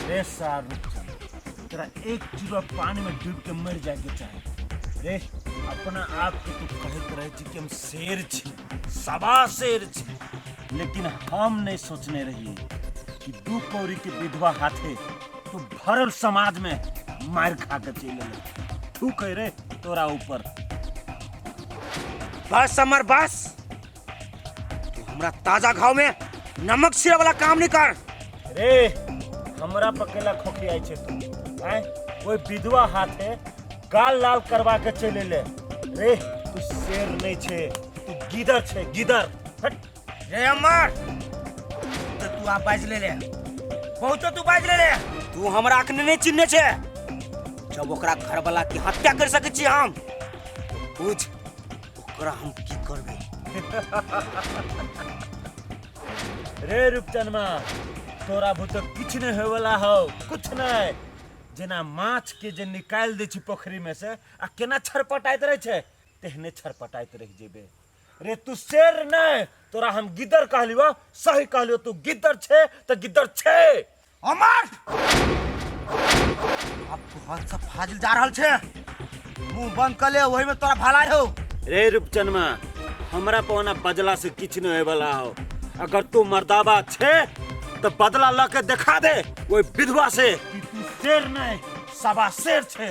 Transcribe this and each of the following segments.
रे सार तेरा एक चूरा पानी में डूब के मर जाके चाहे रे अपना आप के तू कहत रहे छी कि हम शेर छी सबा शेर छी लेकिन हम नहीं सोचने रहिए कि दू कौड़ी के विधवा हाथे तू भरल समाज में मार खा के चले तू कह रे तोरा ऊपर बस समर बस तू हमरा ताजा घाव में नमक छिड़े वाला काम नहीं कर रे हमरा पकेला खोखी आई छे तू हैं कोई विधवा हाथे गाल लाल करवा के चले ले रे तू शेर नहीं छे तू गिदर छे गिदर हट रे अमर तो तू आ बाज ले बहुत तू बाज ले तू हमरा अखने नहीं चिन्हने छे जब ओकरा घर वाला की हत्या कर सके छी हम बुझ ओकरा हम की करबे रे रूपचनमा तोरा भूत कुछ नहीं होय वाला हो कुछ नहीं जेना माछ के जे निकाल दे छी पोखरी में से आ केना छरपटाइत रहे छे तेहने छरपटाइत रह जेबे रे तू शेर नहीं तोरा हम गिद्दर कहलियो सही कहलियो तू गिद्दर छे तो गिद्दर छे अमर अब तू हाथ से फाजिल जा रहल छे मुंह बंद कर ले वही में तोरा भलाई हो रे रूपचनमा हमरा पौना बजला से किछ नहीं होय वाला हो अगर तू मर्दाबा छे तो बदला लेके दिखा दे वो विधवा से कि तू शेर नहीं सबा शेर छे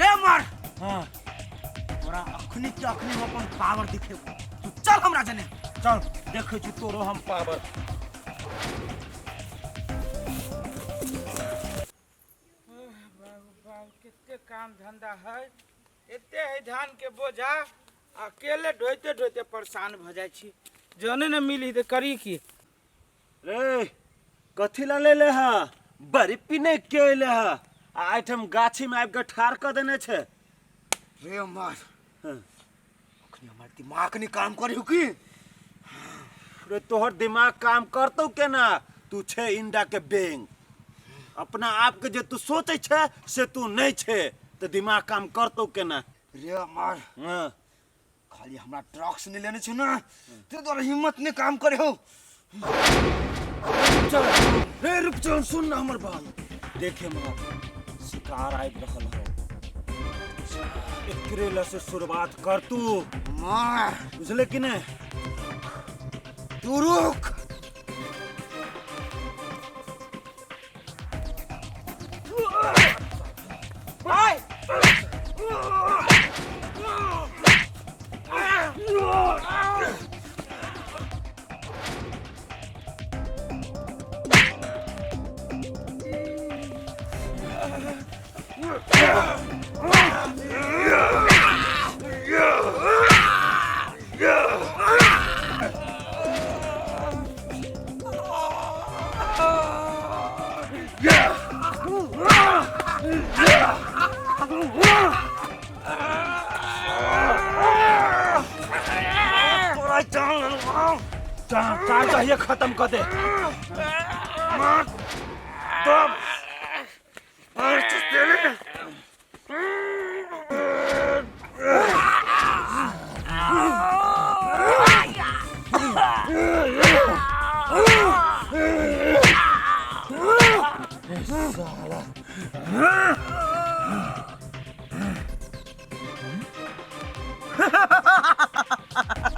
रे मर हां तोरा अखनी के अखनी हम अपन पावर दिखेबो तू चल हमरा जने चल देखे छी तोरो हम पावर कितने काम धंधा है एते है धान के बोझा अकेले ढोते ढोते परेशान भ जाय छी जने न मिली तो करी की रे कथी ला ले ले हा बड़ी पीने के ले हा आइटम गाछी में आब के ठार कर देने छे रे अमर अखनी हमर दिमाग नहीं काम करियो की रे तोहर दिमाग काम करतो केना तू छे इंडा के बेंग अपना आप के जे तू सोचे छे से तू नहीं छे तो दिमाग काम करतो केना रे अमर हां खाली हमरा ड्रग्स नहीं लेने छ ना ते तोरा हिम्मत नहीं काम करे हो चल रे रुक चल सुन ना हमर बात देखे मार शिकार आइब रहल हो एकरे ला से शुरुआत कर तू मार बुझले कि नहीं तू रुक भाई चाहिए खत्म कर दे तब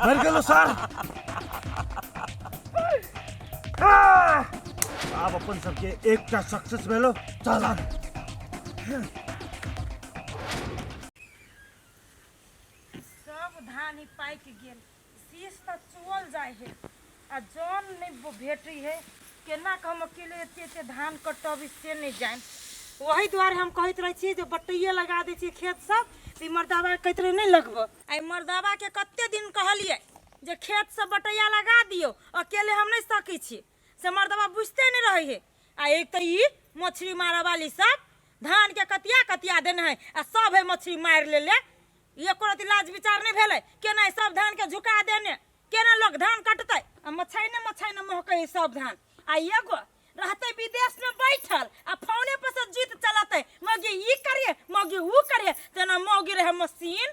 मर गलो सर आप अपन सबके एक सक्सेस भेलो चल सब धान ही पाक गेल शीश तो चुअल जाए है आ जौन नहीं भेटी है केना के हम अकेले एते धान कटबी से नहीं जाए वही द्वारे हम कहते रहे छी जो बटैया लगा दे छी खेत सब ई मर्दाबा कहते रहे नहीं लगब आई मर्दाबा के कते दिन कहलिए जे खेत सब बटैया लगा दियो अकेले हम नहीं सकी छी से मर्दाबा बुझते नहीं रहे है आ एक तो ई मछली मारे वाली सब धान के कतिया कतिया देने है आ सब है मछली मार ले ये कोरती लाज विचार नहीं भेले केना सब धान के झुका देने केना लोग धान कटते आ मछाई न महके सब धान आ एगो रहते विदेश में बैठल आ फोने पर से जीत चलते मगी ई करिए मगी ऊ करिए तेना मगी रहे मशीन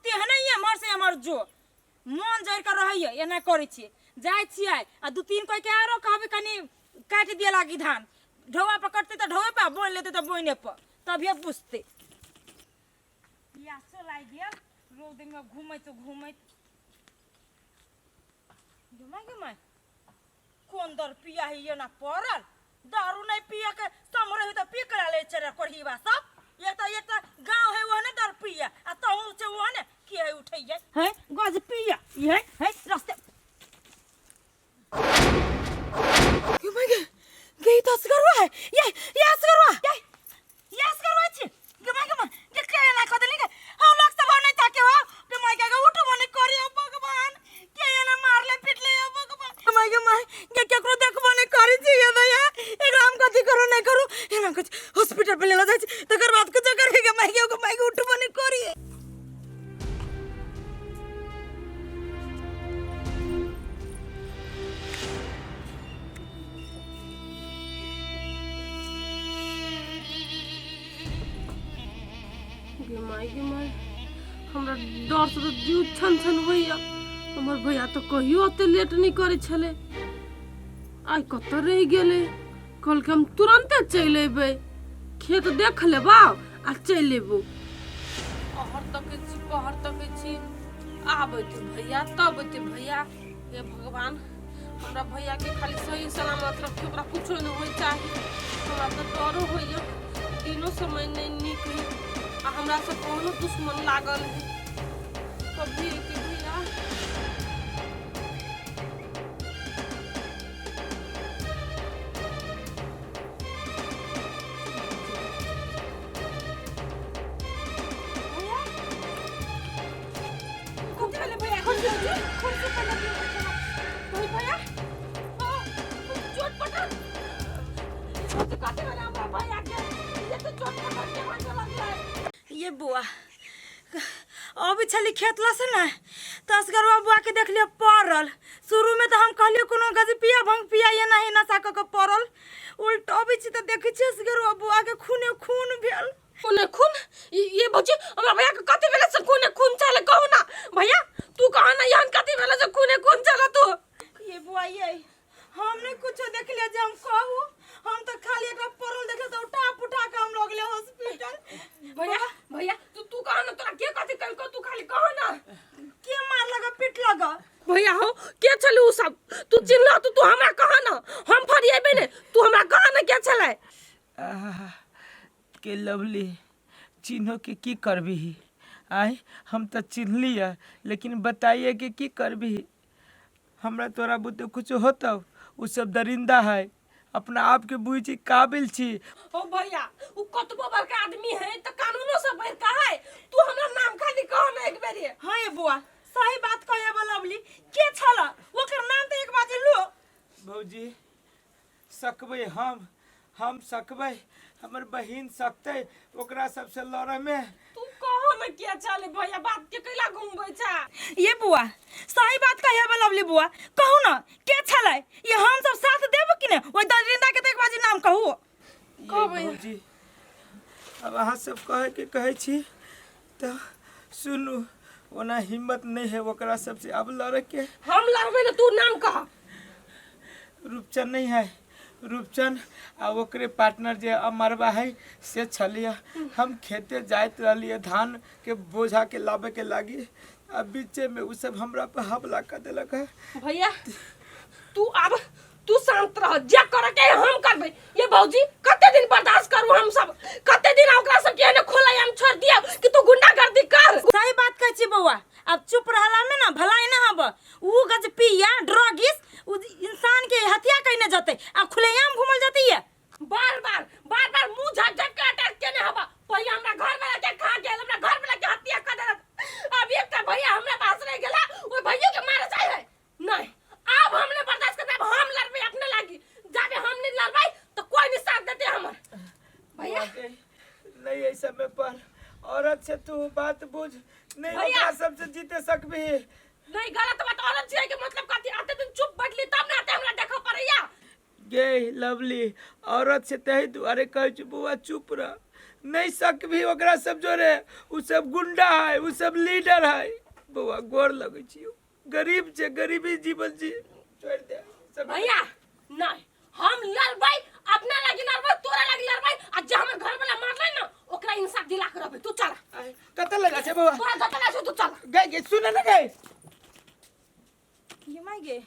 तेहने ये हमर से हमर जो मन जर के रहिए एना करै छी जाय छियै आ दू तीन कोई के आरो कहबे कनी काट दिया लागी धान ढोवा पर कटते तो ढोवे पर बोन लेते तो बोने पर तभी पूछते यासो लाई दिया रोड में घूमे तो घूमे घुमाई कौन दर पिया है ये ना पड़ल दारू नहीं पिया के समरे हो तो पी कर ले चरा कोढ़ी बा सब ये तो गांव है वो ने दर पिया आ तहु से वो ने की है उठै जाय है गज पिया ये है रास्ते क्यों भाई गई तो असगरवा है ये असगरवा ये असगरवा छी गमा ये के ना कदली के हम लोग सब नहीं ताके हो के माय के उठो मने करियो भगवान के ना मारले पिटले भगवान माय के केकरो देखबो नहीं करी छी ये दया एकरा हम कथि करो नहीं करू एना कुछ हॉस्पिटल पे ले लो जाय तकर बाद कुछ कर के माय के उठो मने करी माय हमरा डर से जीव छन छन होइया हमर भैया तो कहियो ओते लेट नहीं करे छले आइ कत रह गेले कल के हम तुरंत चल एबे खेत देख लेबा आ चल एबो पहर तक छी आबे ते भैया तब ते भैया हे भगवान हमरा भैया के खाली सही सलामत रखे ओकरा कुछो नहीं होय चाहिए हमरा तो डरो होइया दिनो समय नहीं निक आ हमरा से कोनो दुश्मन लागल है कभी के भैया ये बुआ अभी छली खेतला से ना तस्करवा बुआ के देख लियो पड़ल शुरू में तो हम कहलियो कोनो गज पिया भंग पिया ये नहीं नशा क के पड़ल उल्टा अभी छी तो देखै छी तस्करवा बुआ के खूने खून भेल खून ये बच्चे हमरा भैया के कथि भेले से खून चले कहू ना भैया तू कहा ना यहन कथि भेले से खून चला तू ये बुआ ये हमने कुछ देख लिया जे हम कहू हम तो खाली एकरा पड़ल देखे तो टाप उठा के हम लोग ले हॉस्पिटल भैया तू कहा ना तोरा के कथि कहल तू खाली कहा ना के मार लगा पीट लगा भैया हो के चलू उ सब तू चिल्ला तू हमरा कहा ना हम फरिएबे ने तू हमरा कहा ना के चले के लवली चिन्हो के की करबी आय हम तो चिन्हली है लेकिन बताइए कि की करबी हमरा तोरा बुते कुछ होता उ सब दरिंदा है अपना आप के बुझी छी काबिल छी ओ भैया उ कतबो बड़का आदमी है त कानूनो से बड़का है तू हमरा नाम खाली कह ना एक बेर हां ये बुआ सही बात कहे लवली के छला ओकर नाम तो एक बार लो भौजी सकबै हम सकबै हमर बहिन सकते ओकरा सबसे लड़े में तू कहो ना क्या चले भैया बात के कैला घुमबै छा ये बुआ सही बात कहे लवली बुआ कहू ना के छलै ये हम सब साथ देब कि ने ओइ दरिंदा के देख बाजी नाम कहू भौजी अब अहाँ सब कहे छी तो सुनू ओना हिम्मत नहीं है ओकरा सबसे अब लड़े के हम लड़बे ना तू नाम कह रूपचंद नहीं है रूपचंद आ ओकरे पार्टनर जे अमरवा है से छलिया हम खेते जाइत रहलिए धान के बोझा के लाबे के लागी आ बीचे में उ सब हमरा पर हमला कर देलक है भैया तू शांत रह जे करे के हम करबे ये भौजी कते दिन बर्दाश्त करू हम सब कते दिन ओकरा सब के ने खोला हम छोड़ दिया कि तू गुंडागर्दी कर सही बात कहै छी बउआ अब चुप रहला में ना भलाई ना हब उ गज पिया ड्रगिस उ इंसान के हत्या कइने जते आ खुलेआम घुमल जती है बार मुंह झटझट के अटैक केने हबा पहिले हमरा घर में के खा गेल हमरा घर में के हत्या कर देलक अब एकटा भैया हमरा पास रह गेला ओइ भैया के मारे चाहे है नहीं अब हमने बर्दाश्त करब हम लड़बे अपने लागी जाबे हम नहीं लड़बै तो कोई नहीं साथ देते हमर भैया नहीं ऐसा में पर औरत से तू बात बुझ नहीं ओकरा सबसे जीते सकबी नहीं गलत बात औरत छै के मतलब कथि आते दिन चुप बैठली तब ना आते हमरा देखो पड़ैया गे लवली औरत से तही दुआरे कह छु बुआ चुप रह नहीं सकबी ओकरा सब जोरे उ सब गुंडा है उ सब लीडर है बुआ गोर लगै छी गरीब छे गरीबी जीवन जी छोड़ दे भैया नहीं हम लड़बै अपना लगी लड़बै तोरा लगी लड़बै आ जे हमर घर वाला मारलै ना ओकरा इंसाफ दिला के रहबै तू चल कत लगा छे बाबा तोरा गतला छै तू चल गए सुन ना गए ये माय गे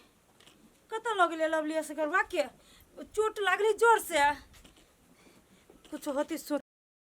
कत लगले लवलिया से करवा के चोट लागली जोर से कुछ होती सोच